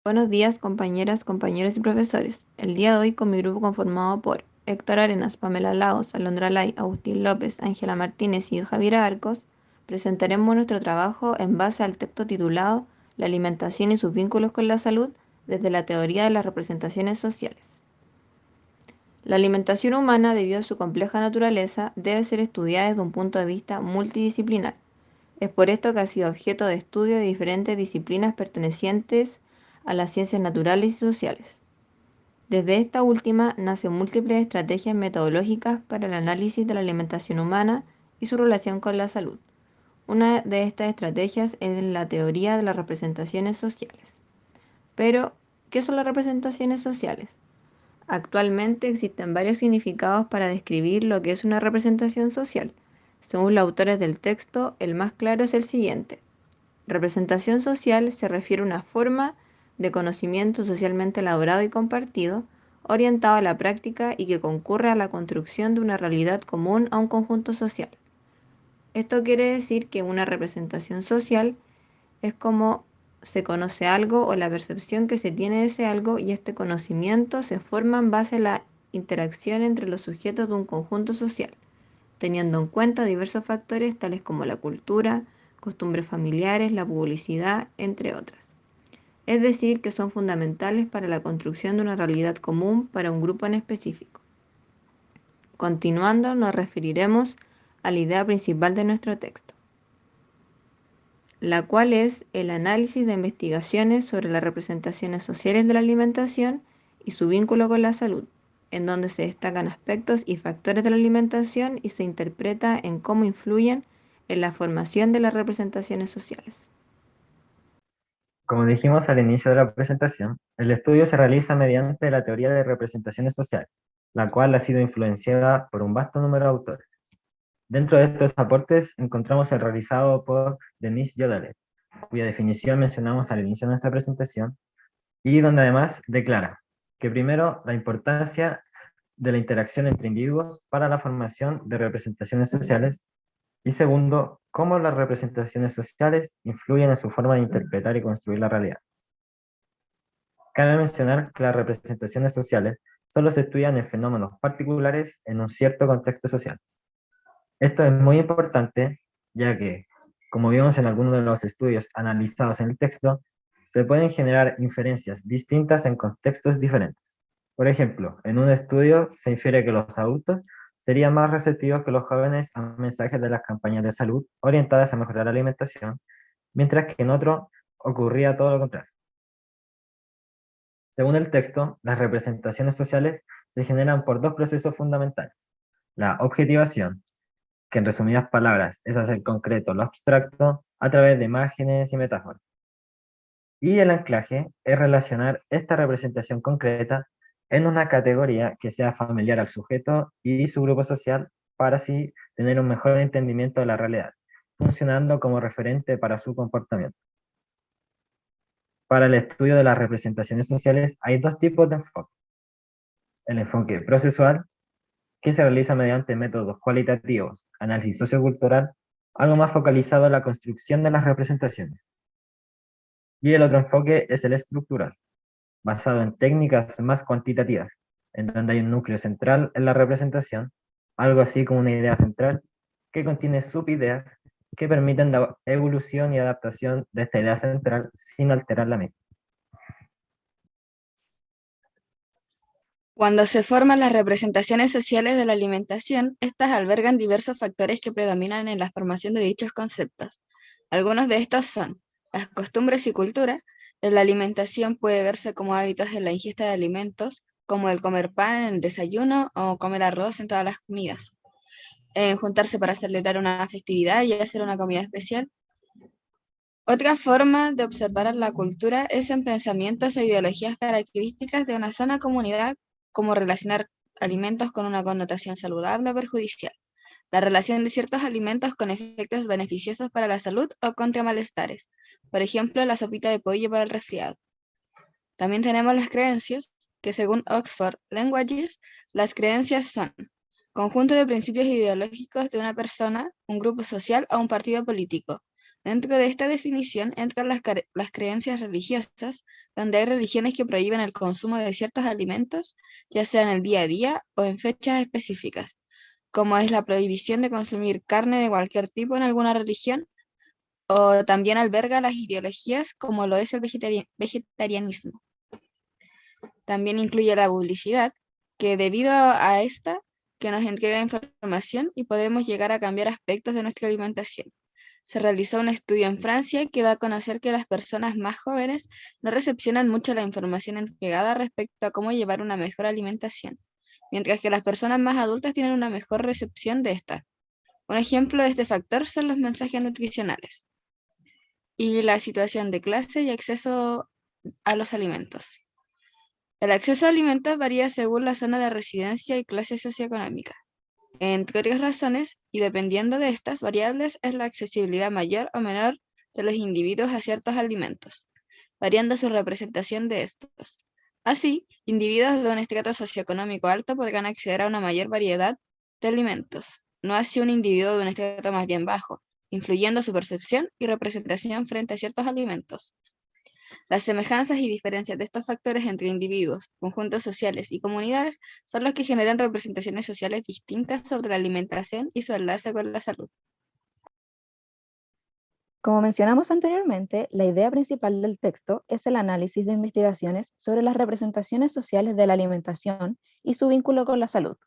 Buenos días, compañeras, compañeros y profesores. El día de hoy, con mi grupo conformado por Héctor Arenas, Pamela Lagos, Alondra Lay, Agustín López, Ángela Martínez y Javiera Arcos, presentaremos nuestro trabajo en base al texto titulado La alimentación y sus vínculos con la salud desde la teoría de las representaciones sociales. La alimentación humana, debido a su compleja naturaleza, debe ser estudiada desde un punto de vista multidisciplinar. Es por esto que ha sido objeto de estudio de diferentes disciplinas pertenecientes a las ciencias naturales y sociales. Desde esta última nacen múltiples estrategias metodológicas para el análisis de la alimentación humana y su relación con la salud. Una de estas estrategias es la teoría de las representaciones sociales. Pero, ¿qué son las representaciones sociales? Actualmente existen varios significados para describir lo que es una representación social. Según los autores del texto, el más claro es el siguiente. Representación social se refiere a una forma de conocimiento socialmente elaborado y compartido, orientado a la práctica y que concurre a la construcción de una realidad común a un conjunto social. Esto quiere decir que una representación social es como se conoce algo o la percepción que se tiene de ese algo, y este conocimiento se forma en base a la interacción entre los sujetos de un conjunto social, teniendo en cuenta diversos factores tales como la cultura, costumbres familiares, la publicidad, entre otras. Es decir, que son fundamentales para la construcción de una realidad común para un grupo en específico. Continuando, nos referiremos a la idea principal de nuestro texto, la cual es el análisis de investigaciones sobre las representaciones sociales de la alimentación y su vínculo con la salud, en donde se destacan aspectos y factores de la alimentación y se interpreta en cómo influyen en la formación de las representaciones sociales. Como dijimos al inicio de la presentación, el estudio se realiza mediante la teoría de representaciones sociales, la cual ha sido influenciada por un vasto número de autores. Dentro de estos aportes encontramos el realizado por Denis Jodelet, cuya definición mencionamos al inicio de nuestra presentación, y donde además declara que primero la importancia de la interacción entre individuos para la formación de representaciones sociales, y segundo, cómo las representaciones sociales influyen en su forma de interpretar y construir la realidad. Cabe mencionar que las representaciones sociales solo se estudian en fenómenos particulares en un cierto contexto social. Esto es muy importante, ya que, como vimos en algunos de los estudios analizados en el texto, se pueden generar inferencias distintas en contextos diferentes. Por ejemplo, en un estudio se infiere que los adultos serían más receptivos que los jóvenes a mensajes de las campañas de salud orientadas a mejorar la alimentación, mientras que en otro ocurría todo lo contrario. Según el texto, las representaciones sociales se generan por dos procesos fundamentales: la objetivación, que en resumidas palabras es hacer concreto lo abstracto a través de imágenes y metáforas. Y el anclaje es relacionar esta representación concreta en una categoría que sea familiar al sujeto y su grupo social, para así tener un mejor entendimiento de la realidad, funcionando como referente para su comportamiento. Para el estudio de las representaciones sociales hay dos tipos de enfoque: el enfoque procesual, que se realiza mediante métodos cualitativos, análisis sociocultural, algo más focalizado en la construcción de las representaciones. Y el otro enfoque es el estructural, basado en técnicas más cuantitativas, en donde hay un núcleo central en la representación, algo así como una idea central, que contiene subideas que permiten la evolución y adaptación de esta idea central sin alterar la misma. Cuando se forman las representaciones sociales de la alimentación, estas albergan diversos factores que predominan en la formación de dichos conceptos. Algunos de estos son las costumbres y cultura. En la alimentación puede verse como hábitos en la ingesta de alimentos, como el comer pan en el desayuno o comer arroz en todas las comidas, en juntarse para celebrar una festividad y hacer una comida especial. Otra forma de observar la cultura es en pensamientos e ideologías características de una zona o comunidad, como relacionar alimentos con una connotación saludable o perjudicial, la relación de ciertos alimentos con efectos beneficiosos para la salud o contra malestares, por ejemplo, la sopita de pollo para el resfriado. También tenemos las creencias, que según Oxford Languages, las creencias son conjunto de principios ideológicos de una persona, un grupo social o un partido político, Dentro de esta definición entran las creencias religiosas, donde hay religiones que prohíben el consumo de ciertos alimentos, ya sea en el día a día o en fechas específicas, como es la prohibición de consumir carne de cualquier tipo en alguna religión, o también alberga las ideologías como lo es el vegetarianismo. También incluye la publicidad, que debido a esta, que nos entrega información y podemos llegar a cambiar aspectos de nuestra alimentación. Se realizó un estudio en Francia que da a conocer que las personas más jóvenes no recepcionan mucho la información entregada respecto a cómo llevar una mejor alimentación, mientras que las personas más adultas tienen una mejor recepción de esta. Un ejemplo de este factor son los mensajes nutricionales y la situación de clase y acceso a los alimentos. El acceso a alimentos varía según la zona de residencia y clase socioeconómica. Entre otras razones, y dependiendo de estas variables, es la accesibilidad mayor o menor de los individuos a ciertos alimentos, variando su representación de estos. Así, individuos de un estrato socioeconómico alto podrán acceder a una mayor variedad de alimentos, no así un individuo de un estrato más bien bajo, influyendo su percepción y representación frente a ciertos alimentos. Las semejanzas y diferencias de estos factores entre individuos, conjuntos sociales y comunidades son los que generan representaciones sociales distintas sobre la alimentación y su enlace con la salud. Como mencionamos anteriormente, la idea principal del texto es el análisis de investigaciones sobre las representaciones sociales de la alimentación y su vínculo con la salud.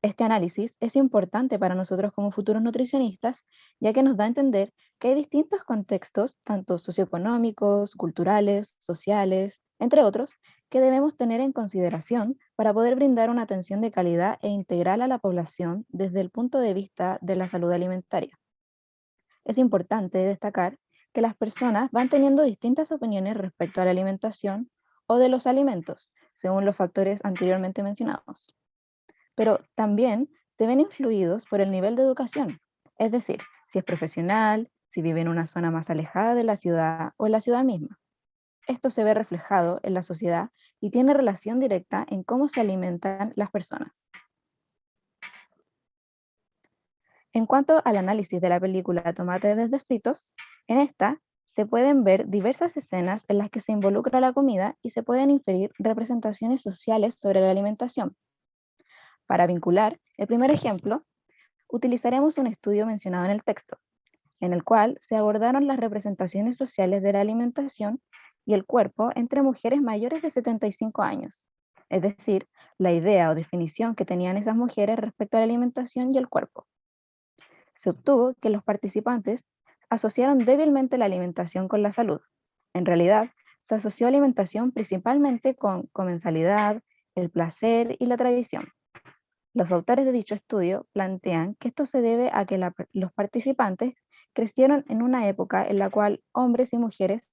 Este análisis es importante para nosotros como futuros nutricionistas, ya que nos da a entender que hay distintos contextos, tanto socioeconómicos, culturales, sociales, entre otros, que debemos tener en consideración para poder brindar una atención de calidad e integral a la población desde el punto de vista de la salud alimentaria. Es importante destacar que las personas van teniendo distintas opiniones respecto a la alimentación o de los alimentos, según los factores anteriormente mencionados. Pero también se ven influidos por el nivel de educación, es decir, si es profesional, si vive en una zona más alejada de la ciudad o en la ciudad misma. Esto se ve reflejado en la sociedad y tiene relación directa en cómo se alimentan las personas. En cuanto al análisis de la película Tomate desde fritos, en esta se pueden ver diversas escenas en las que se involucra la comida y se pueden inferir representaciones sociales sobre la alimentación. Para vincular el primer ejemplo, utilizaremos un estudio mencionado en el texto, en el cual se abordaron las representaciones sociales de la alimentación y el cuerpo entre mujeres mayores de 75 años, es decir, la idea o definición que tenían esas mujeres respecto a la alimentación y el cuerpo. Se obtuvo que los participantes asociaron débilmente la alimentación con la salud. En realidad, se asoció alimentación principalmente con comensalidad, el placer y la tradición. Los autores de dicho estudio plantean que esto se debe a que los participantes crecieron en una época en la cual hombres y mujeres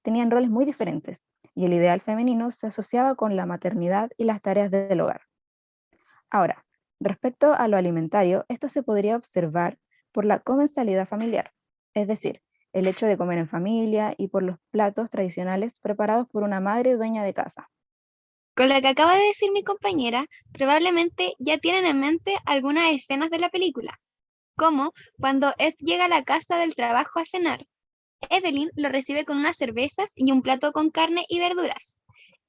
tenían roles muy diferentes y el ideal femenino se asociaba con la maternidad y las tareas del hogar. Ahora, respecto a lo alimentario, esto se podría observar por la comensalidad familiar, es decir, el hecho de comer en familia y por los platos tradicionales preparados por una madre dueña de casa. Con lo que acaba de decir mi compañera, probablemente ya tienen en mente algunas escenas de la película, como cuando Ed llega a la casa del trabajo a cenar. Evelyn lo recibe con unas cervezas y un plato con carne y verduras.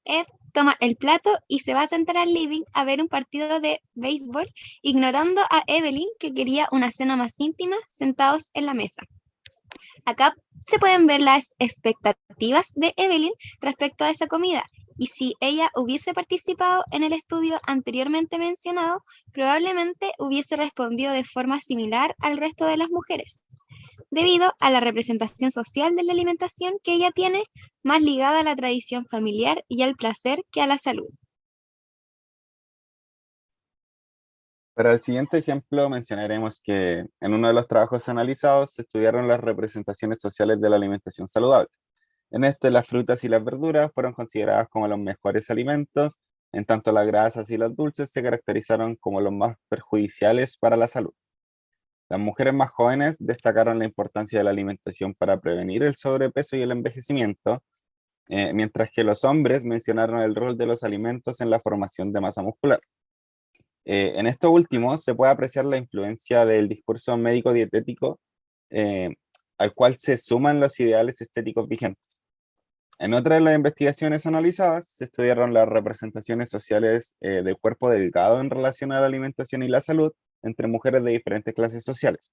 Ed toma el plato y se va a sentar al living a ver un partido de béisbol, ignorando a Evelyn, que quería una cena más íntima, sentados en la mesa. Acá se pueden ver las expectativas de Evelyn respecto a esa comida, y si ella hubiese participado en el estudio anteriormente mencionado, probablemente hubiese respondido de forma similar al resto de las mujeres, debido a la representación social de la alimentación que ella tiene, más ligada a la tradición familiar y al placer que a la salud. Para el siguiente ejemplo mencionaremos que en uno de los trabajos analizados se estudiaron las representaciones sociales de la alimentación saludable. En este, las frutas y las verduras fueron consideradas como los mejores alimentos, en tanto las grasas y los dulces se caracterizaron como los más perjudiciales para la salud. Las mujeres más jóvenes destacaron la importancia de la alimentación para prevenir el sobrepeso y el envejecimiento, mientras que los hombres mencionaron el rol de los alimentos en la formación de masa muscular. En esto último se puede apreciar la influencia del discurso médico-dietético al cual se suman los ideales estéticos vigentes. En otra de las investigaciones analizadas, se estudiaron las representaciones sociales del cuerpo delgado en relación a la alimentación y la salud entre mujeres de diferentes clases sociales.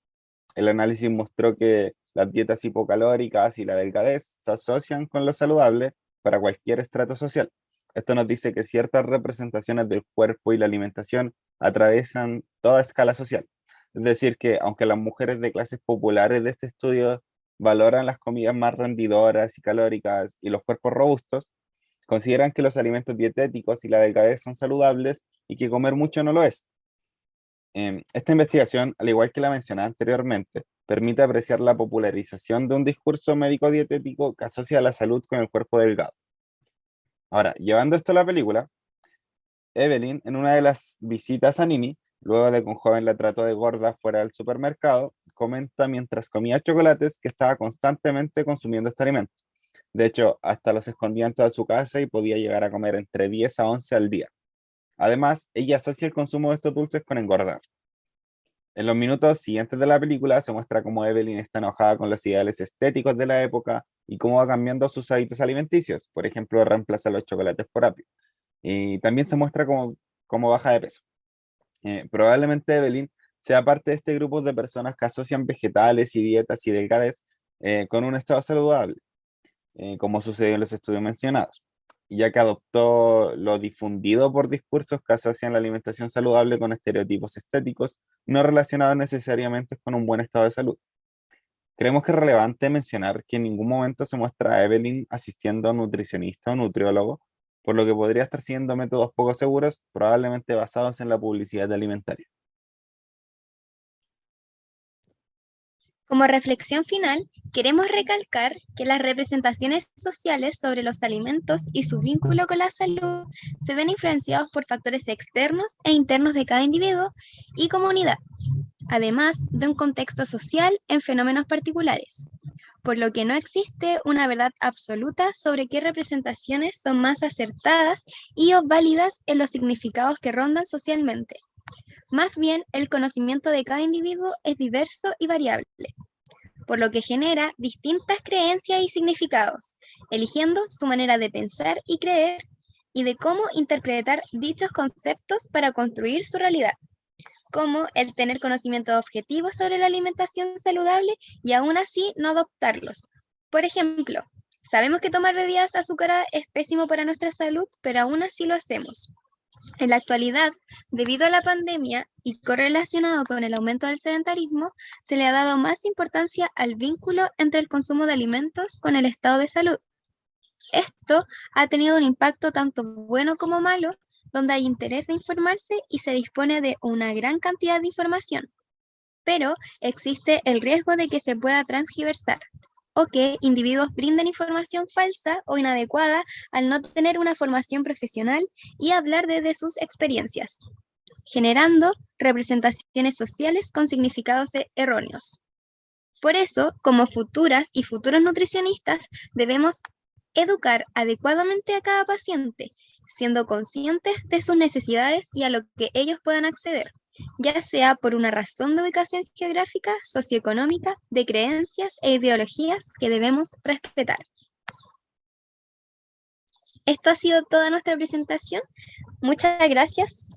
El análisis mostró que las dietas hipocalóricas y la delgadez se asocian con lo saludable para cualquier estrato social. Esto nos dice que ciertas representaciones del cuerpo y la alimentación atraviesan toda escala social. Es decir, que aunque las mujeres de clases populares de este estudio valoran las comidas más rendidoras y calóricas y los cuerpos robustos, consideran que los alimentos dietéticos y la delgadez son saludables y que comer mucho no lo es. Esta investigación, al igual que la mencionada anteriormente, permite apreciar la popularización de un discurso médico-dietético que asocia la salud con el cuerpo delgado. Ahora, llevando esto a la película, Evelyn, en una de las visitas a Nini, luego de que un joven la trató de gorda fuera del supermercado, comenta mientras comía chocolates que estaba constantemente consumiendo este alimento. De hecho, hasta los escondía en toda su casa y podía llegar a comer entre 10 a 11 al día. Además, ella asocia el consumo de estos dulces con engordar. En los minutos siguientes de la película se muestra cómo Evelyn está enojada con los ideales estéticos de la época y cómo va cambiando sus hábitos alimenticios. Por ejemplo, reemplaza los chocolates por apio. Y también se muestra cómo baja de peso. Probablemente Evelyn sea parte de este grupo de personas que asocian vegetales y dietas y delgadez con un estado saludable, como sucedió en los estudios mencionados, ya que adoptó lo difundido por discursos que asocian la alimentación saludable con estereotipos estéticos no relacionados necesariamente con un buen estado de salud. Creemos que es relevante mencionar que en ningún momento se muestra a Evelyn asistiendo a un nutricionista o nutriólogo, por lo que podría estar siguiendo métodos poco seguros, probablemente basados en la publicidad alimentaria. Como reflexión final, queremos recalcar que las representaciones sociales sobre los alimentos y su vínculo con la salud se ven influenciados por factores externos e internos de cada individuo y comunidad, además de un contexto social en fenómenos particulares, por lo que no existe una verdad absoluta sobre qué representaciones son más acertadas y o válidas en los significados que rondan socialmente. Más bien, el conocimiento de cada individuo es diverso y variable, por lo que genera distintas creencias y significados, eligiendo su manera de pensar y creer y de cómo interpretar dichos conceptos para construir su realidad, como el tener conocimientos objetivos sobre la alimentación saludable y aún así no adoptarlos. Por ejemplo, sabemos que tomar bebidas azucaradas es pésimo para nuestra salud, pero aún así lo hacemos. En la actualidad, debido a la pandemia y correlacionado con el aumento del sedentarismo, se le ha dado más importancia al vínculo entre el consumo de alimentos con el estado de salud. Esto ha tenido un impacto tanto bueno como malo, donde hay interés de informarse y se dispone de una gran cantidad de información, pero existe el riesgo de que se pueda transgiversar o que individuos brinden información falsa o inadecuada al no tener una formación profesional y hablar desde sus experiencias, generando representaciones sociales con significados erróneos. Por eso, como futuras y futuros nutricionistas, debemos educar adecuadamente a cada paciente, siendo conscientes de sus necesidades y a lo que ellos puedan acceder, ya sea por una razón de ubicación geográfica, socioeconómica, de creencias e ideologías que debemos respetar. Esto ha sido toda nuestra presentación. Muchas gracias.